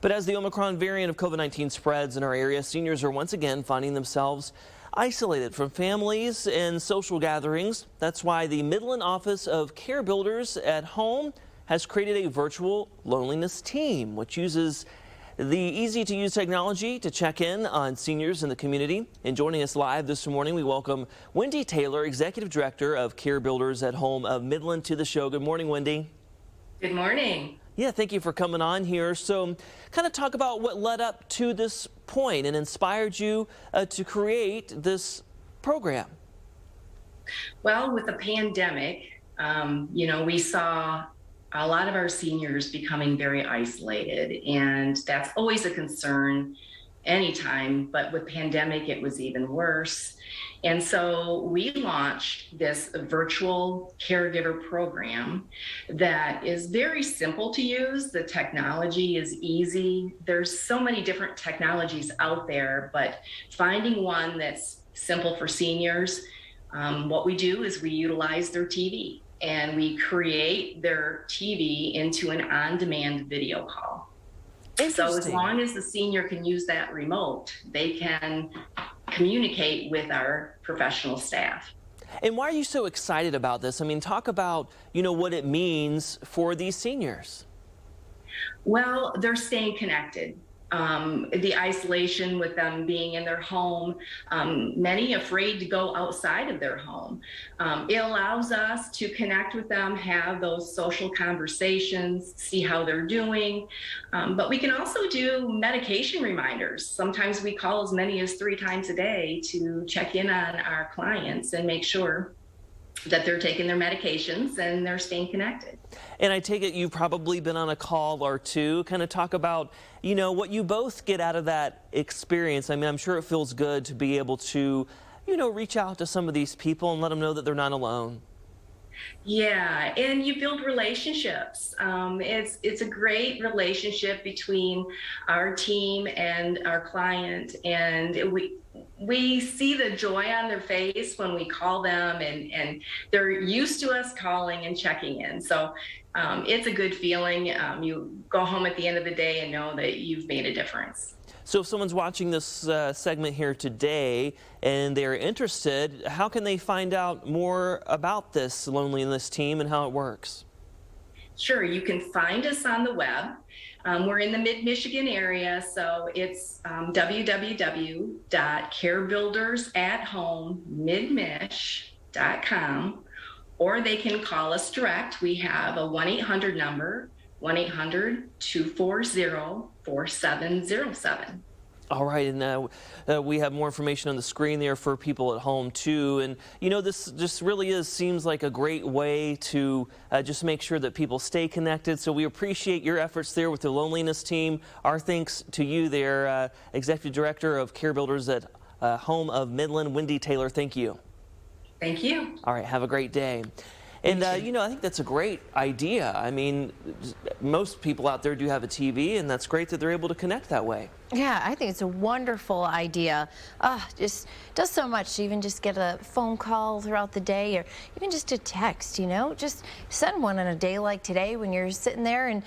But as the Omicron variant of COVID-19 spreads in our area, seniors are once again finding themselves isolated from families and social gatherings. That's why the Midland Office of Care Builders at Home has created a virtual loneliness team, which uses the easy-to-use technology to check in on seniors in the community. And joining us live this morning, we welcome Wendy Taylor, Executive Director of Care Builders at Home of Midland, to the show. Good morning, Wendy. Good morning. Yeah, thank you for coming on here. So kind of talk about what led up to this point and inspired you to create this program. Well, with the pandemic, we saw a lot of our seniors becoming very isolated, and that's always a concern anytime, but with pandemic, it was even worse. And so we launched this virtual caregiver program that is very simple to use. The technology is easy. There's so many different technologies out there, but finding one that's simple for seniors, what we do is we utilize their TV and we create their TV into an on-demand video call. So as long as the senior can use that remote, they can communicate with our professional staff. And why are you so excited about this? I mean, talk about, what it means for these seniors. Well, they're staying connected. The isolation with them being in their home, many afraid to go outside of their home. It allows us to connect with them, have those social conversations, see how they're doing. But we can also do medication reminders. Sometimes we call as many as 3 times a day to check in on our clients and make sure that they're taking their medications and they're staying connected. And I take it you've probably been on a call or two. Kind of talk about, what you both get out of that experience. I mean, I'm sure it feels good to be able to, reach out to some of these people and let them know that they're not alone. Yeah, and you build relationships. It's a great relationship between our team and our client, and we see the joy on their face when we call them, and they're used to us calling and checking in. So it's a good feeling. You go home at the end of the day and know that you've made a difference. So if someone's watching this segment here today and they're interested, how can they find out more about this loneliness team and how it works? Sure, you can find us on the web. We're in the mid-Michigan area, so it's www.carebuildersathomemidmish.com, or they can call us direct. We have a 1-800 number, 1-800-240-4707. All right, and we have more information on the screen there for people at home too. And this just really seems like a great way to just make sure that people stay connected. So we appreciate your efforts there with the loneliness team. Our thanks to you there, Executive Director of Care Builders at Home of Midland, Wendy Taylor. Thank you. Thank you. All right, have a great day. And, I think that's a great idea. I mean, most people out there do have a TV, and that's great that they're able to connect that way. Yeah, I think it's a wonderful idea. Just does so much to even just get a phone call throughout the day, or even just a text, just send one on a day like today when you're sitting there and